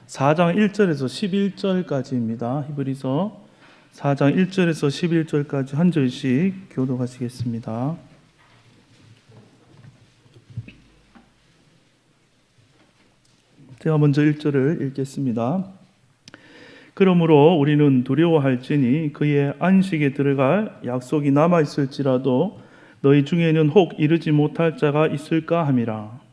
4장 1절에서 11절까지입니다. 히브리서 4장 1절에서 11절까지 한 절씩 교독하시겠습니다. 제가 먼저 1절을 읽겠습니다. 그러므로 우리는 두려워할지니 그의 안식에 들어갈 약속이 남아있을지라도 너희 중에는 혹 이르지 못할 자가 있을까 함이라.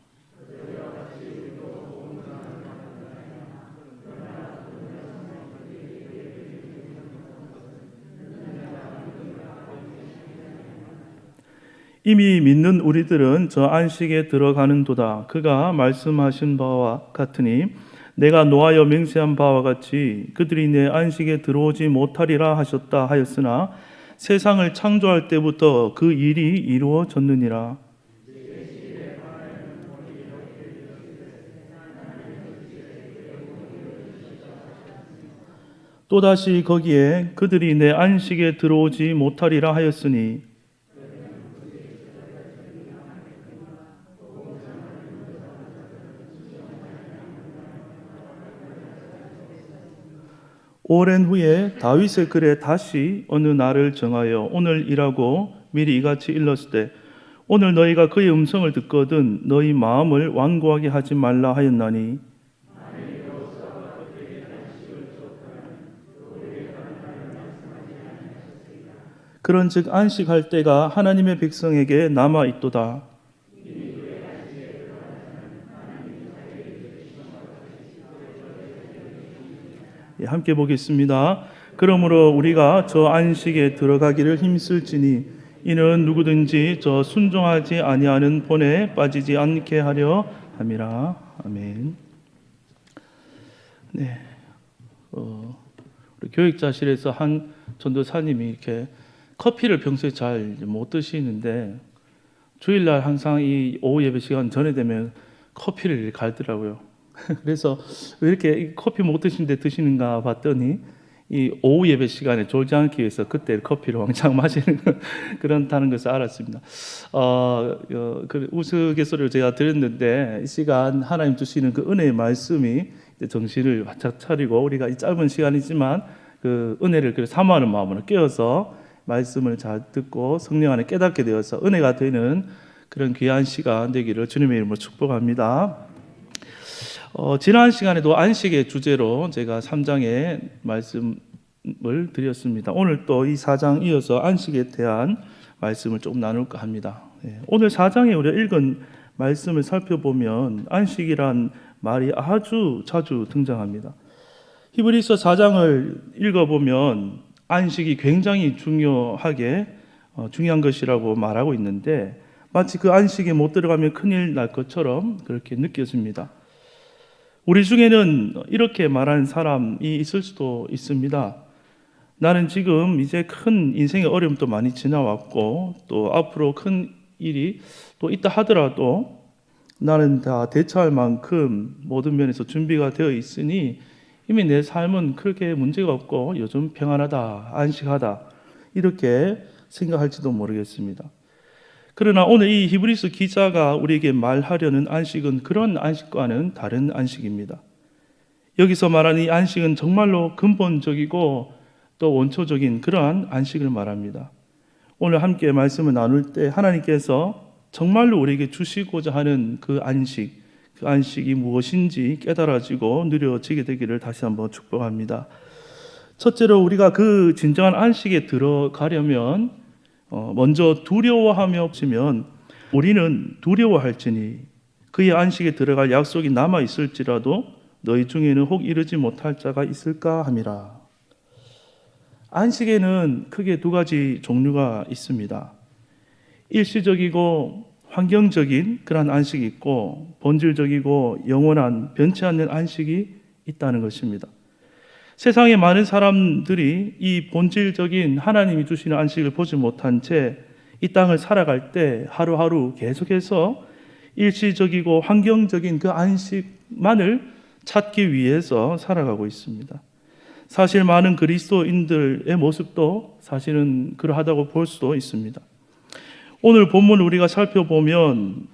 이미 믿는 우리들은 저 안식에 들어가는도다. 그가 말씀하신 바와 같으니 내가 노하여 맹세한 바와 같이 그들이 내 안식에 들어오지 못하리라 하셨다 하였으나 세상을 창조할 때부터 그 일이 이루어졌느니라. 또다시 거기에 그들이 내 안식에 들어오지 못하리라 하였으니 오랜 후에 다윗의 글에 다시 어느 날을 정하여 오늘이라고 미리 이같이 일렀을 때 오늘 너희가 그의 음성을 듣거든 너희 마음을 완고하게 하지 말라 하였나니 그런즉 안식할 때가 하나님의 백성에게 남아 있도다. 함께 보겠습니다. 그러므로 우리가 저 안식에 들어가기를 힘쓸지니 이는 누구든지 저 순종하지 아니하는 본에 빠지지 않게 하려 함이라. 아멘. 네, 우리 교육자실에서 한 전도사님이 이렇게 커피를 평소에 잘 못 드시는데 주일날 항상 이 오후 예배 시간 전에 되면 커피를 갈더라고요. 그래서 왜 이렇게 커피 못 드시는데 드시는가 봤더니 이 오후 예배 시간에 졸지 않기 위해서 그때 커피를 왕창 마시는 그렇다는 것을 알았습니다. 그 우스갯소리를 제가 드렸는데 이 시간 하나님 주시는 그 은혜의 말씀이 정신을 바짝 차리고 우리가 이 짧은 시간이지만 그 은혜를 사모하는 마음으로 깨어서 말씀을 잘 듣고 성령 안에 깨닫게 되어서 은혜가 되는 그런 귀한 시간 되기를 주님의 이름으로 축복합니다. 지난 시간에도 안식의 주제로 제가 3장의 말씀을 드렸습니다. 오늘 또 이 4장 이어서 안식에 대한 말씀을 조금 나눌까 합니다. 오늘 4장에 우리가 읽은 말씀을 살펴보면 안식이란 말이 아주 자주 등장합니다. 히브리서 4장을 읽어보면 안식이 굉장히 중요한 것이라고 말하고 있는데 마치 그 안식에 못 들어가면 큰일 날 것처럼 그렇게 느껴집니다. 우리 중에는 이렇게 말하는 사람이 있을 수도 있습니다. 나는 지금 이제 큰 인생의 어려움도 많이 지나왔고 또 앞으로 큰 일이 또 있다 하더라도 나는 다 대처할 만큼 모든 면에서 준비가 되어 있으니 이미 내 삶은 크게 문제가 없고 요즘 평안하다, 안식하다 이렇게 생각할지도 모르겠습니다. 그러나 오늘 이 히브리서 기자가 우리에게 말하려는 안식은 그런 안식과는 다른 안식입니다. 여기서 말하는 이 안식은 정말로 근본적이고 또 원초적인 그러한 안식을 말합니다. 오늘 함께 말씀을 나눌 때 하나님께서 정말로 우리에게 주시고자 하는 그 안식이 무엇인지 깨달아지고 누려지게 되기를 다시 한번 축복합니다. 첫째로 우리가 그 진정한 안식에 들어가려면 먼저 두려워하며 없으면 우리는 두려워할지니 그의 안식에 들어갈 약속이 남아 있을지라도 너희 중에는 혹 이르지 못할 자가 있을까 함이라. 안식에는 크게 두 가지 종류가 있습니다. 일시적이고 환경적인 그런 안식이 있고 본질적이고 영원한 변치 않는 안식이 있다는 것입니다. 세상에 많은 사람들이 이 본질적인 하나님이 주시는 안식을 보지 못한 채 이 땅을 살아갈 때 하루하루 계속해서 일시적이고 환경적인 그 안식만을 찾기 위해서 살아가고 있습니다. 사실 많은 그리스도인들의 모습도 사실은 그러하다고 볼 수도 있습니다. 오늘 본문을 우리가 살펴보면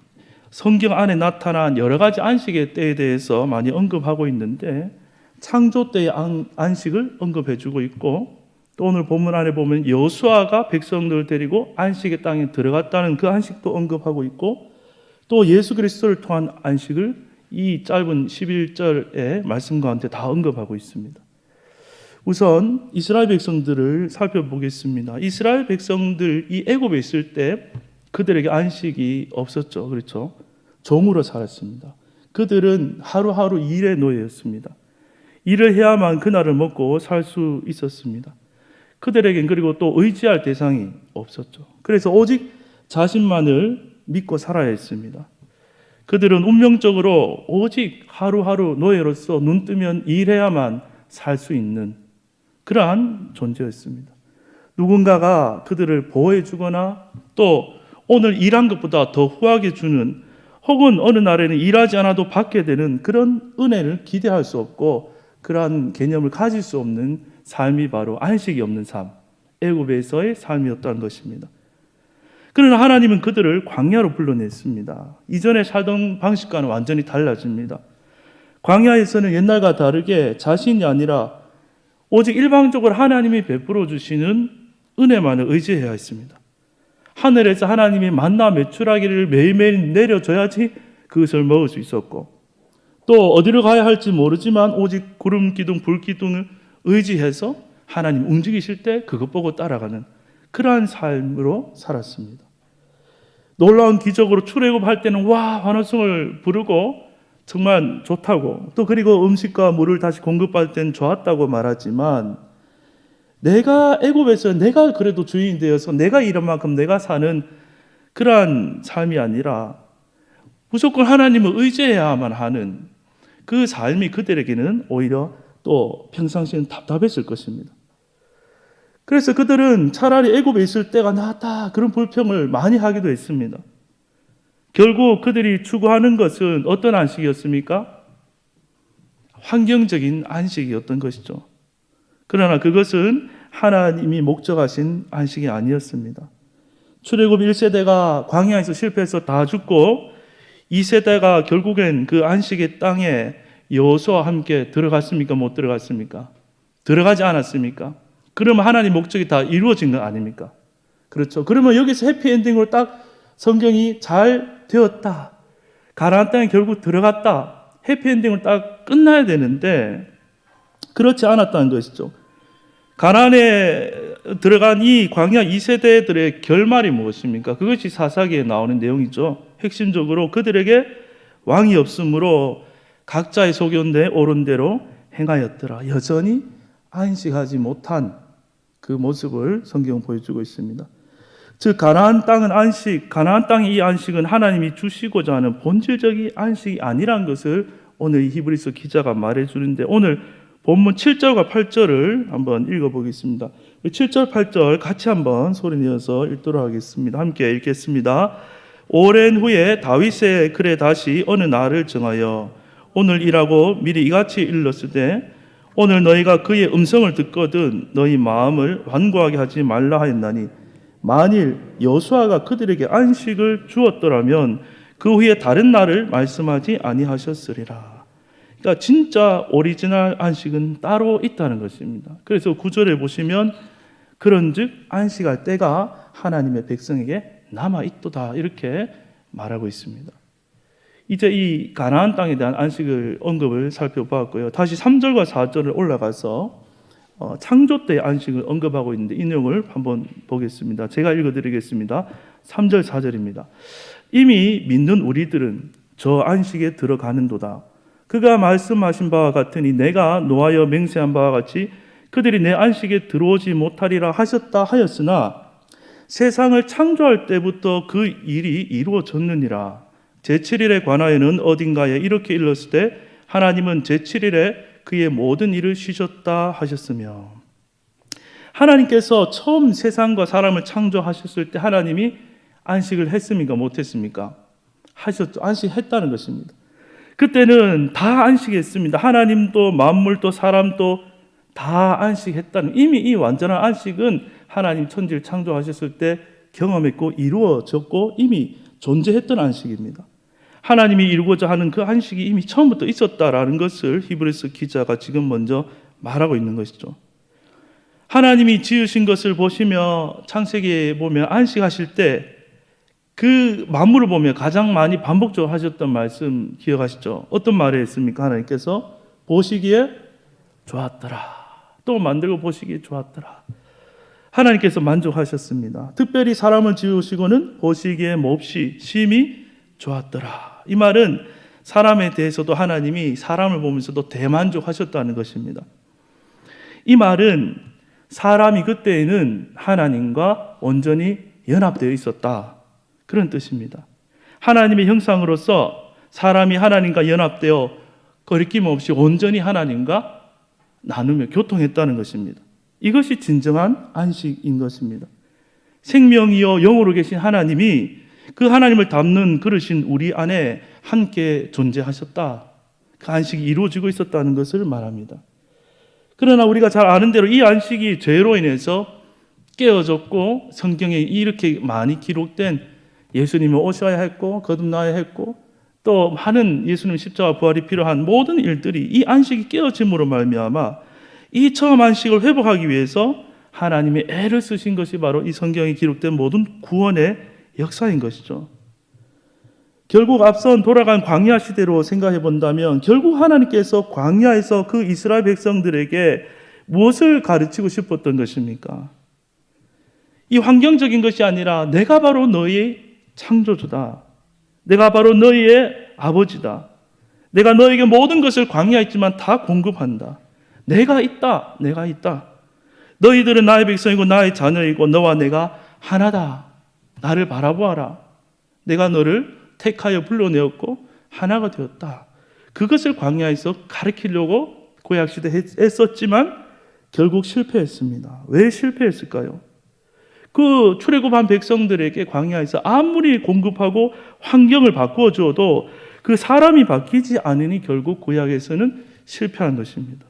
성경 안에 나타난 여러 가지 안식의 때에 대해서 많이 언급하고 있는데 창조 때의 안식을 언급해주고 있고, 또 오늘 본문 안에 보면 여호수아가 백성들을 데리고 안식의 땅에 들어갔다는 그 안식도 언급하고 있고, 또 예수 그리스도를 통한 안식을 이 짧은 11절의 말씀 가운데 다 언급하고 있습니다. 우선 이스라엘 백성들을 살펴보겠습니다. 이스라엘 백성들 이 애굽에 있을 때 그들에게 안식이 없었죠. 그렇죠? 종으로 살았습니다. 그들은 하루하루 일의 노예였습니다. 일을 해야만 그날을 먹고 살 수 있었습니다. 그들에겐 그리고 또 의지할 대상이 없었죠. 그래서 오직 자신만을 믿고 살아야 했습니다. 그들은 운명적으로 오직 하루하루 노예로서 눈 뜨면 일해야만 살 수 있는 그러한 존재였습니다. 누군가가 그들을 보호해 주거나 또 오늘 일한 것보다 더 후하게 주는, 혹은 어느 날에는 일하지 않아도 받게 되는 그런 은혜를 기대할 수 없고 그러한 개념을 가질 수 없는 삶이 바로 안식이 없는 삶, 애굽에서의 삶이었다는 것입니다. 그러나 하나님은 그들을 광야로 불러냈습니다. 이전에 살던 방식과는 완전히 달라집니다. 광야에서는 옛날과 다르게 자신이 아니라 오직 일방적으로 하나님이 베풀어 주시는 은혜만을 의지해야 했습니다. 하늘에서 하나님이 만나 메추라기를 매일매일 내려줘야지 그것을 먹을 수 있었고, 또 어디로 가야 할지 모르지만 오직 구름 기둥, 불 기둥을 의지해서 하나님 움직이실 때 그것 보고 따라가는 그러한 삶으로 살았습니다. 놀라운 기적으로 출애굽할 때는 와 환호성을 부르고 정말 좋다고, 또 그리고 음식과 물을 다시 공급할 때는 좋았다고 말하지만, 내가 애굽에서 내가 그래도 주인이 되어서 내가 이런 만큼 내가 사는 그러한 삶이 아니라 무조건 하나님을 의지해야만 하는 그 삶이 그들에게는 오히려 또 평상시에는 답답했을 것입니다. 그래서 그들은 차라리 애굽에 있을 때가 낫다 그런 불평을 많이 하기도 했습니다. 결국 그들이 추구하는 것은 어떤 안식이었습니까? 환경적인 안식이었던 것이죠. 그러나 그것은 하나님이 목적하신 안식이 아니었습니다. 출애굽 1세대가 광야에서 실패해서 다 죽고 2세대가 결국엔 그 안식의 땅에 여호수아와 함께 들어갔습니까? 못 들어갔습니까? 들어가지 않았습니까? 그러면 하나님 목적이 다 이루어진 거 아닙니까? 그렇죠. 그러면 여기서 해피엔딩으로 딱 성경이 잘 되었다, 가나안 땅에 결국 들어갔다, 해피엔딩으로 딱 끝나야 되는데 그렇지 않았다는 것이죠. 가나안에 들어간 이 광야 2세대들의 결말이 무엇입니까? 그것이 사사기에 나오는 내용이죠. 핵심적으로 그들에게 왕이 없으므로 각자의 소견대에 옳은 대로 행하였더라. 여전히 안식하지 못한 그 모습을 성경은 보여주고 있습니다. 즉 가나안 땅은 안식, 가나안 땅의 이 안식은 하나님이 주시고자 하는 본질적인 안식이 아니란 것을 오늘 이 히브리서 기자가 말해주는데, 오늘 본문 7절과 8절을 한번 읽어보겠습니다. 7절 8절 같이 한번 소리내어서 읽도록 하겠습니다. 함께 읽겠습니다. 오랜 후에 다윗의 글에 다시 어느 날을 정하여 오늘 이라고 미리 이같이 일렀으되, 오늘 너희가 그의 음성을 듣거든 너희 마음을 완고하게 하지 말라 하였나니, 만일 여호수아가 그들에게 안식을 주었더라면 그 후에 다른 날을 말씀하지 아니하셨으리라. 그러니까 진짜 오리지널 안식은 따로 있다는 것입니다. 그래서 9절에 보시면 그런즉 안식할 때가 하나님의 백성에게 남아있도다 이렇게 말하고 있습니다. 이제 이 가나안 땅에 대한 안식을 언급을 살펴보았고요. 다시 3절과 4절을 올라가서 창조 때의 안식을 언급하고 있는데 이 내용을 한번 보겠습니다. 제가 읽어드리겠습니다. 3절 4절입니다. 이미 믿는 우리들은 저 안식에 들어가는도다. 그가 말씀하신 바와 같으니 내가 노하여 맹세한 바와 같이 그들이 내 안식에 들어오지 못하리라 하셨다 하였으나 세상을 창조할 때부터 그 일이 이루어졌느니라. 제7일에 관하여는 어딘가에 이렇게 일렀을 때 하나님은 제7일에 그의 모든 일을 쉬셨다 하셨으며, 하나님께서 처음 세상과 사람을 창조하셨을 때 하나님이 안식을 했습니까? 못했습니까? 하셨죠. 안식했다는 것입니다. 그때는 다 안식했습니다. 하나님도 만물도 사람도 다 안식했다는, 이미 이 완전한 안식은 하나님 천지를 창조하셨을 때 경험했고 이루어졌고 이미 존재했던 안식입니다. 하나님이 이루고자 하는 그 안식이 이미 처음부터 있었다라는 것을 히브리서 기자가 지금 먼저 말하고 있는 것이죠. 하나님이 지으신 것을 보시며 창세기에 보면 안식하실 때 그 만물을 보며 가장 많이 반복적으로 하셨던 말씀 기억하시죠? 어떤 말을 했습니까? 하나님께서 보시기에 좋았더라. 또 만들고 보시기에 좋았더라. 하나님께서 만족하셨습니다. 특별히 사람을 지으시고는 보시기에 몹시 심히 좋았더라. 이 말은 사람에 대해서도 하나님이 사람을 보면서도 대만족하셨다는 것입니다. 이 말은 사람이 그때에는 하나님과 온전히 연합되어 있었다, 그런 뜻입니다. 하나님의 형상으로서 사람이 하나님과 연합되어 거리낌 없이 온전히 하나님과 나누며 교통했다는 것입니다. 이것이 진정한 안식인 것입니다. 생명이요 영으로 계신 하나님이 그 하나님을 담는 그릇인 우리 안에 함께 존재하셨다. 그 안식이 이루어지고 있었다는 것을 말합니다. 그러나 우리가 잘 아는 대로 이 안식이 죄로 인해서 깨어졌고, 성경에 이렇게 많이 기록된 예수님은 오셔야 했고 거듭나야 했고 또 많은 예수님 십자가 부활이 필요한 모든 일들이 이 안식이 깨어짐으로 말미암아 이 처음 안식을 회복하기 위해서 하나님의 애를 쓰신 것이 바로 이 성경에 기록된 모든 구원의 역사인 것이죠. 결국 앞선 돌아간 광야 시대로 생각해 본다면 결국 하나님께서 광야에서 그 이스라엘 백성들에게 무엇을 가르치고 싶었던 것입니까? 이 환경적인 것이 아니라 내가 바로 너의 창조주다. 내가 바로 너희의 아버지다. 내가 너에게 모든 것을 광야에 있지만 다 공급한다. 내가 있다. 내가 있다. 너희들은 나의 백성이고 나의 자녀이고 너와 내가 하나다. 나를 바라보아라. 내가 너를 택하여 불러내었고 하나가 되었다. 그것을 광야에서 가르치려고 구약시대에 했었지만 결국 실패했습니다. 왜 실패했을까요? 그 출애굽한 백성들에게 광야에서 아무리 공급하고 환경을 바꾸어 주어도 그 사람이 바뀌지 않으니 결국 구약에서는 실패한 것입니다.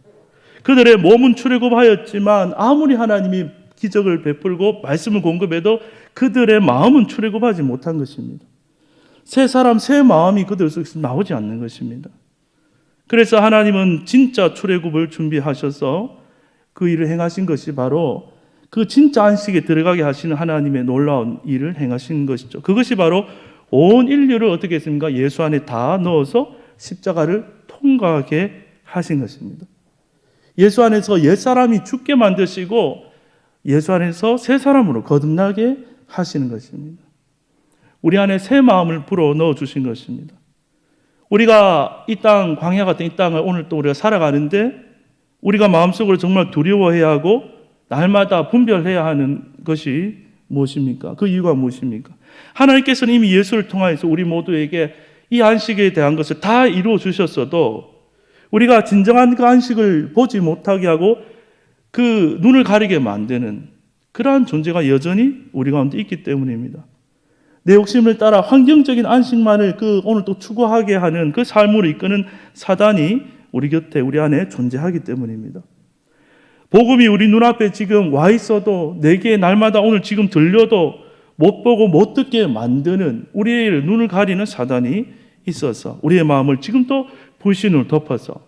그들의 몸은 출애굽하였지만 아무리 하나님이 기적을 베풀고 말씀을 공급해도 그들의 마음은 출애굽하지 못한 것입니다. 새 사람, 새 마음이 그들 속에서 나오지 않는 것입니다. 그래서 하나님은 진짜 출애굽을 준비하셔서 그 일을 행하신 것이 바로 그 진짜 안식에 들어가게 하시는 하나님의 놀라운 일을 행하신 것이죠. 그것이 바로 온 인류를 어떻게 했습니까? 예수 안에 다 넣어서 십자가를 통과하게 하신 것입니다. 예수 안에서 옛사람이 죽게 만드시고 예수 안에서 새 사람으로 거듭나게 하시는 것입니다. 우리 안에 새 마음을 불어 넣어 주신 것입니다. 우리가 이 땅, 광야 같은 이 땅을 오늘 또 우리가 살아가는데 우리가 마음속으로 정말 두려워해야 하고 날마다 분별해야 하는 것이 무엇입니까? 그 이유가 무엇입니까? 하나님께서는 이미 예수를 통하여서 우리 모두에게 이 안식에 대한 것을 다 이루어 주셨어도 우리가 진정한 그 안식을 보지 못하게 하고 그 눈을 가리게 만드는 그러한 존재가 여전히 우리 가운데 있기 때문입니다. 내 욕심을 따라 환경적인 안식만을 오늘 또 추구하게 하는 그 삶으로 이끄는 사단이 우리 곁에, 우리 안에 존재하기 때문입니다. 복음이 우리 눈앞에 지금 와 있어도 내게 날마다 오늘 지금 들려도 못 보고 못 듣게 만드는 우리의 눈을 가리는 사단이 있어서 우리의 마음을 지금도 불신으로 덮어서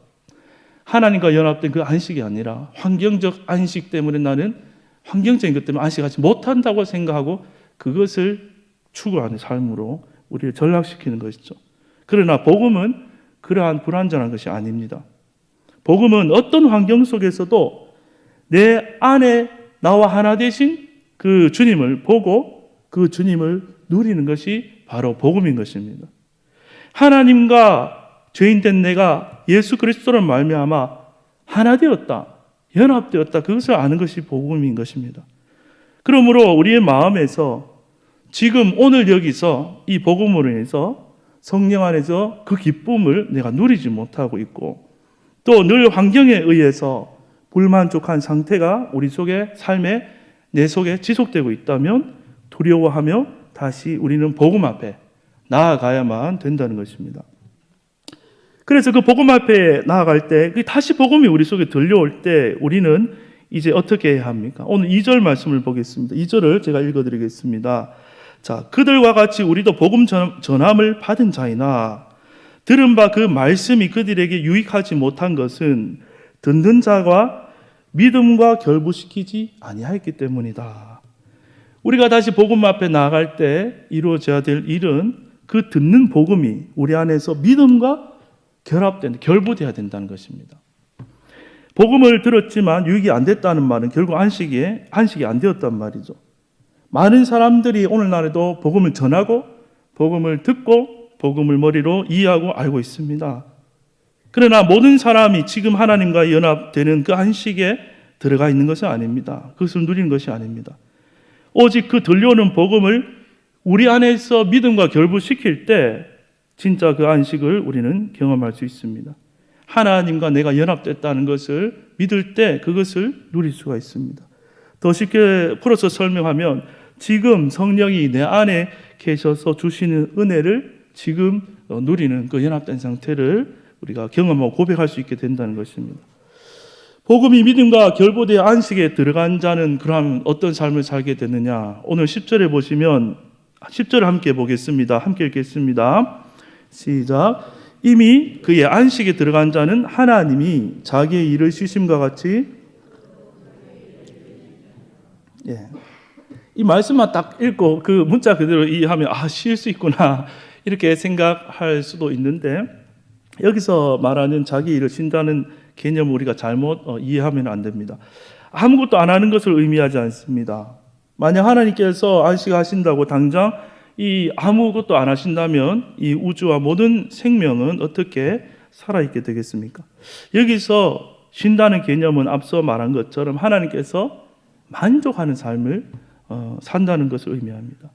하나님과 연합된 그 안식이 아니라 환경적 안식 때문에 나는 환경적인 것 때문에 안식하지 못한다고 생각하고 그것을 추구하는 삶으로 우리를 전락시키는 것이죠. 그러나 복음은 그러한 불완전한 것이 아닙니다. 복음은 어떤 환경 속에서도 내 안에 나와 하나 되신 그 주님을 보고 그 주님을 누리는 것이 바로 복음인 것입니다. 하나님과 죄인된 내가 예수 그리스도로 말미암아 하나 되었다, 연합되었다, 그것을 아는 것이 복음인 것입니다. 그러므로 우리의 마음에서 지금 오늘 여기서 이 복음으로 인해서 성령 안에서 그 기쁨을 내가 누리지 못하고 있고 또 늘 환경에 의해서 불만족한 상태가 우리 속에 삶에 내 속에 지속되고 있다면 두려워하며 다시 우리는 복음 앞에 나아가야만 된다는 것입니다. 그래서 그 복음 앞에 나아갈 때 다시 복음이 우리 속에 들려올 때 우리는 이제 어떻게 해야 합니까? 오늘 2절 말씀을 보겠습니다. 2절을 제가 읽어드리겠습니다. 자, 그들과 같이 우리도 복음 전함을 받은 자이나 들은 바 그 말씀이 그들에게 유익하지 못한 것은 듣는 자가 믿음과 결부시키지 아니하였기 때문이다. 우리가 다시 복음 앞에 나아갈 때 이루어져야 될 일은 그 듣는 복음이 우리 안에서 믿음과 결부돼야 된다는 것입니다. 복음을 들었지만 유익이 안 됐다는 말은 결국 안식이 안 되었단 말이죠. 많은 사람들이 오늘날에도 복음을 전하고 복음을 듣고 복음을 머리로 이해하고 알고 있습니다. 그러나 모든 사람이 지금 하나님과 연합되는 그 안식에 들어가 있는 것은 아닙니다. 그것을 누리는 것이 아닙니다. 오직 그 들려오는 복음을 우리 안에서 믿음과 결부시킬 때 진짜 그 안식을 우리는 경험할 수 있습니다. 하나님과 내가 연합됐다는 것을 믿을 때 그것을 누릴 수가 있습니다. 더 쉽게 풀어서 설명하면 지금 성령이 내 안에 계셔서 주시는 은혜를 지금 누리는 그 연합된 상태를 우리가 경험하고 고백할 수 있게 된다는 것입니다. 복음이 믿음과 결부되어 안식에 들어간 자는 그럼 어떤 삶을 살게 되느냐? 오늘 10절에 보시면 10절을 함께 보겠습니다. 함께 읽겠습니다. 시작. 이미 그의 안식에 들어간 자는 하나님이 자기의 일을 쉬심과 같이 이 말씀만 딱 읽고 그 문자 그대로 이해하면 쉴 수 있구나 이렇게 생각할 수도 있는데 여기서 말하는 자기 일을 쉰다는 개념을 우리가 잘못 이해하면 안 됩니다. 아무것도 안 하는 것을 의미하지 않습니다. 만약 하나님께서 안식하신다고 당장 이 아무것도 안 하신다면 이 우주와 모든 생명은 어떻게 살아있게 되겠습니까? 여기서 쉰다는 개념은 앞서 말한 것처럼 하나님께서 만족하는 삶을 산다는 것을 의미합니다.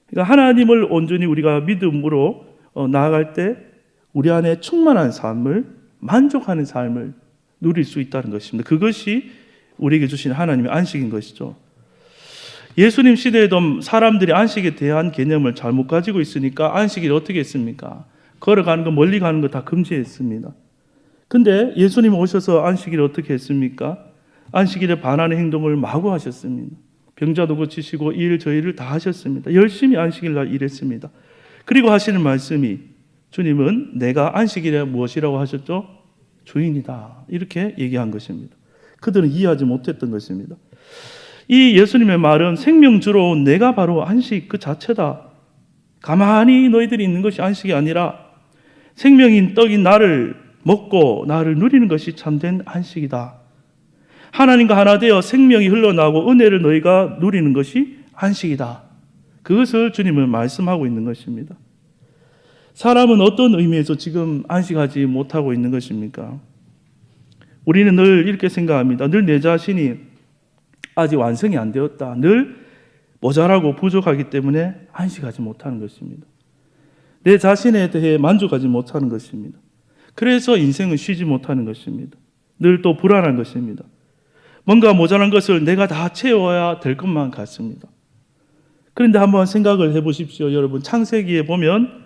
그러니까 하나님을 온전히 우리가 믿음으로 나아갈 때 우리 안에 충만한 삶을 만족하는 삶을 누릴 수 있다는 것입니다. 그것이 우리에게 주신 하나님의 안식인 것이죠. 예수님 시대에도 사람들이 안식에 대한 개념을 잘못 가지고 있으니까 안식일을 어떻게 했습니까? 걸어가는 거 멀리 가는 거 다 금지했습니다. 근데 예수님 오셔서 안식일을 어떻게 했습니까? 안식일에 반하는 행동을 마구 하셨습니다. 병자도 고치시고 일 저일을 다 하셨습니다. 열심히 안식일 날 일했습니다. 그리고 하시는 말씀이 주님은 내가 안식일에 무엇이라고 하셨죠? 주인이다. 이렇게 얘기한 것입니다. 그들은 이해하지 못했던 것입니다. 이 예수님의 말은 생명주로 온 내가 바로 안식 그 자체다. 가만히 너희들이 있는 것이 안식이 아니라 생명인 떡인 나를 먹고 나를 누리는 것이 참된 안식이다. 하나님과 하나 되어 생명이 흘러나오고 은혜를 너희가 누리는 것이 안식이다. 그것을 주님은 말씀하고 있는 것입니다. 사람은 어떤 의미에서 지금 안식하지 못하고 있는 것입니까? 우리는 늘 이렇게 생각합니다. 늘 내 자신이 아직 완성이 안 되었다. 늘 모자라고 부족하기 때문에 안식하지 못하는 것입니다. 내 자신에 대해 만족하지 못하는 것입니다. 그래서 인생은 쉬지 못하는 것입니다. 늘 또 불안한 것입니다. 뭔가 모자란 것을 내가 다 채워야 될 것만 같습니다. 그런데 한번 생각을 해보십시오. 여러분, 창세기에 보면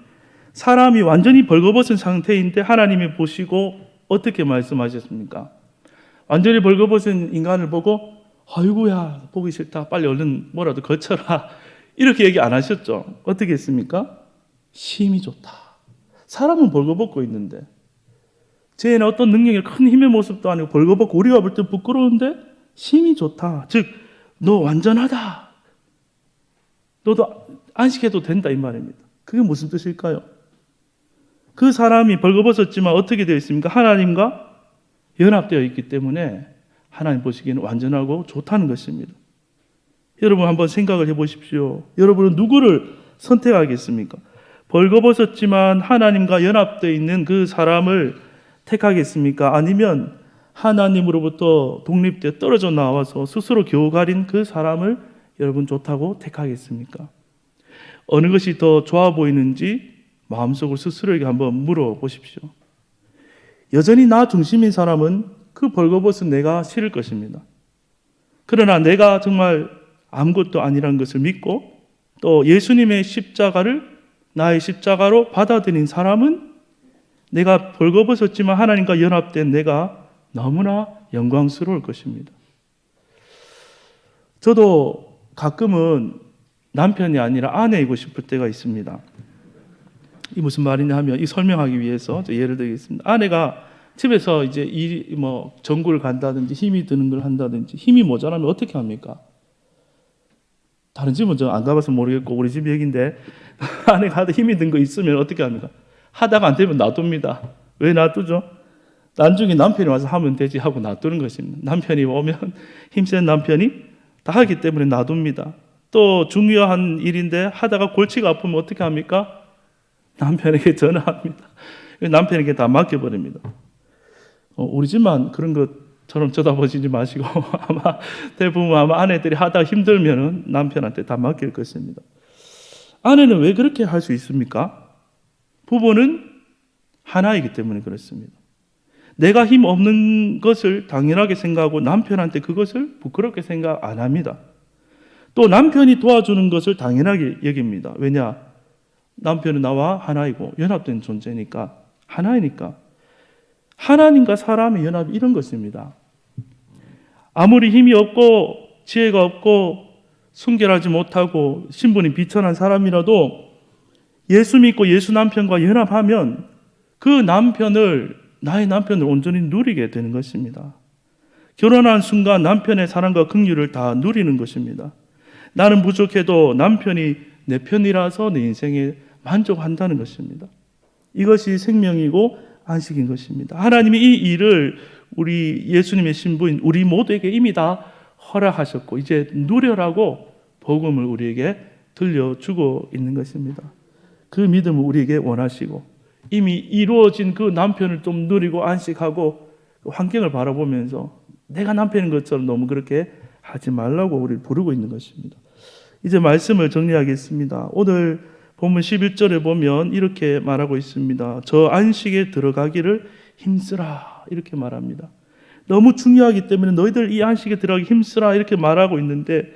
사람이 완전히 벌거벗은 상태인데 하나님이 보시고 어떻게 말씀하셨습니까? 완전히 벌거벗은 인간을 보고 아이고야 보기 싫다 빨리 얼른 뭐라도 거쳐라 이렇게 얘기 안 하셨죠? 어떻게 했습니까? 심히 좋다. 사람은 벌거벗고 있는데 쟤는 어떤 능력의 큰 힘의 모습도 아니고 벌거벗고 우리가 볼 때 부끄러운데 심히 좋다. 즉 너 완전하다. 너도 안식해도 된다 이 말입니다. 그게 무슨 뜻일까요? 그 사람이 벌거벗었지만 어떻게 되어 있습니까? 하나님과 연합되어 있기 때문에 하나님 보시기에는 완전하고 좋다는 것입니다. 여러분 한번 생각을 해보십시오. 여러분은 누구를 선택하겠습니까? 벌거벗었지만 하나님과 연합되어 있는 그 사람을 택하겠습니까? 아니면 하나님으로부터 독립되어 떨어져 나와서 스스로 겨우 가린 그 사람을 여러분 좋다고 택하겠습니까? 어느 것이 더 좋아 보이는지 마음속으로 스스로에게 한번 물어보십시오. 여전히 나 중심인 사람은 그 벌거벗은 내가 싫을 것입니다. 그러나 내가 정말 아무것도 아니라는 것을 믿고 또 예수님의 십자가를 나의 십자가로 받아들인 사람은 내가 벌거벗었지만 하나님과 연합된 내가 너무나 영광스러울 것입니다. 저도 가끔은 남편이 아니라 아내이고 싶을 때가 있습니다. 이 무슨 말이냐 하면 이 설명하기 위해서 예를 들겠습니다. 아내가 집에서 이제 전구를 간다든지 힘이 드는 걸 한다든지 힘이 모자라면 어떻게 합니까? 다른 집은 저 안 가봐서 모르겠고 우리 집 얘기인데 아내가 하다 힘이 든 거 있으면 어떻게 합니까? 하다가 안 되면 놔둡니다. 왜 놔두죠? 나중에 남편이 와서 하면 되지 하고 놔두는 것입니다. 남편이 오면 힘센 남편이 다 하기 때문에 놔둡니다. 또 중요한 일인데 하다가 골치가 아프면 어떻게 합니까? 남편에게 전화합니다. 남편에게 다 맡겨버립니다. 우리 집만 그런 것처럼 쳐다보시지 마시고 아마 대부분 아내들이 하다 힘들면 남편한테 다 맡길 것입니다. 아내는 왜 그렇게 할 수 있습니까? 부부는 하나이기 때문에 그렇습니다. 내가 힘 없는 것을 당연하게 생각하고 남편한테 그것을 부끄럽게 생각 안 합니다. 또 남편이 도와주는 것을 당연하게 여깁니다. 왜냐? 남편은 나와 하나이고 연합된 존재니까, 하나이니까. 하나님과 사람의 연합이 이런 것입니다. 아무리 힘이 없고 지혜가 없고 순결하지 못하고 신분이 비천한 사람이라도 예수 믿고 예수 남편과 연합하면 그 나의 남편을 온전히 누리게 되는 것입니다. 결혼한 순간 남편의 사랑과 긍휼을 다 누리는 것입니다. 나는 부족해도 남편이 내 편이라서 내 인생에 만족한다는 것입니다. 이것이 생명이고 안식인 것입니다. 하나님이 이 일을 우리 예수님의 신부인 우리 모두에게 이미 다 허락하셨고 이제 누려라고 복음을 우리에게 들려주고 있는 것입니다. 그 믿음을 우리에게 원하시고 이미 이루어진 그 남편을 좀 누리고 안식하고 그 환경을 바라보면서 내가 남편인 것처럼 너무 그렇게 하지 말라고 우리를 부르고 있는 것입니다. 이제 말씀을 정리하겠습니다. 오늘 본문 11절에 보면 이렇게 말하고 있습니다. 저 안식에 들어가기를 힘쓰라 이렇게 말합니다. 너무 중요하기 때문에 너희들 이 안식에 들어가기 힘쓰라 이렇게 말하고 있는데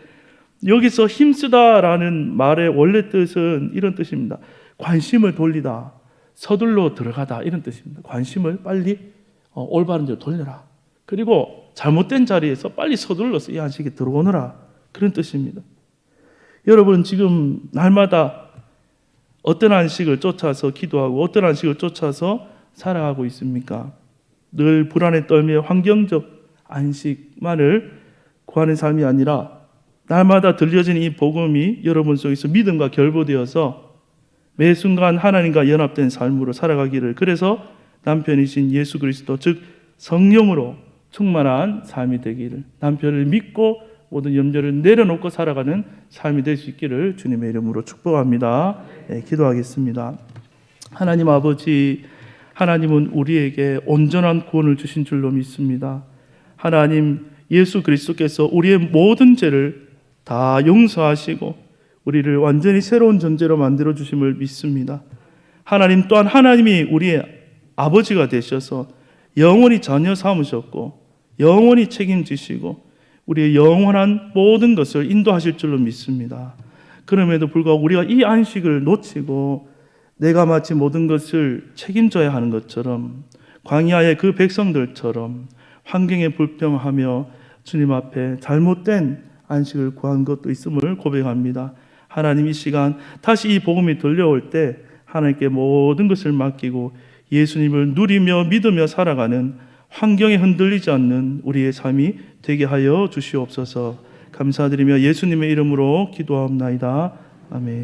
여기서 힘쓰다라는 말의 원래 뜻은 이런 뜻입니다. 관심을 돌리다, 서둘러 들어가다 이런 뜻입니다. 관심을 빨리 올바른 데로 돌려라. 그리고 잘못된 자리에서 빨리 서둘러서 이 안식에 들어오너라 그런 뜻입니다. 여러분 지금 날마다 어떤 안식을 쫓아서 기도하고 어떤 안식을 쫓아서 살아가고 있습니까? 늘 불안에 떨며 환경적 안식만을 구하는 삶이 아니라 날마다 들려지는 이 복음이 여러분 속에서 믿음과 결부되어서 매 순간 하나님과 연합된 삶으로 살아가기를, 그래서 남편이신 예수 그리스도 즉 성령으로 충만한 삶이 되기를, 남편을 믿고 모든 염려를 내려놓고 살아가는 삶이 될 수 있기를 주님의 이름으로 축복합니다. 기도하겠습니다. 하나님 아버지, 하나님은 우리에게 온전한 구원을 주신 줄로 믿습니다. 하나님, 예수 그리스도께서 우리의 모든 죄를 다 용서하시고 우리를 완전히 새로운 존재로 만들어 주심을 믿습니다. 하나님 또한 하나님이 우리의 아버지가 되셔서 영원히 자녀 삼으셨고 영원히 책임지시고 우리의 영원한 모든 것을 인도하실 줄로 믿습니다. 그럼에도 불구하고 우리가 이 안식을 놓치고 내가 마치 모든 것을 책임져야 하는 것처럼 광야의 그 백성들처럼 환경에 불평하며 주님 앞에 잘못된 안식을 구한 것도 있음을 고백합니다. 하나님, 이 시간 다시 이 복음이 들려올 때 하나님께 모든 것을 맡기고 예수님을 누리며 믿으며 살아가는, 환경에 흔들리지 않는 우리의 삶이 되게 하여 주시옵소서. 감사드리며 예수님의 이름으로 기도하옵나이다. 아멘.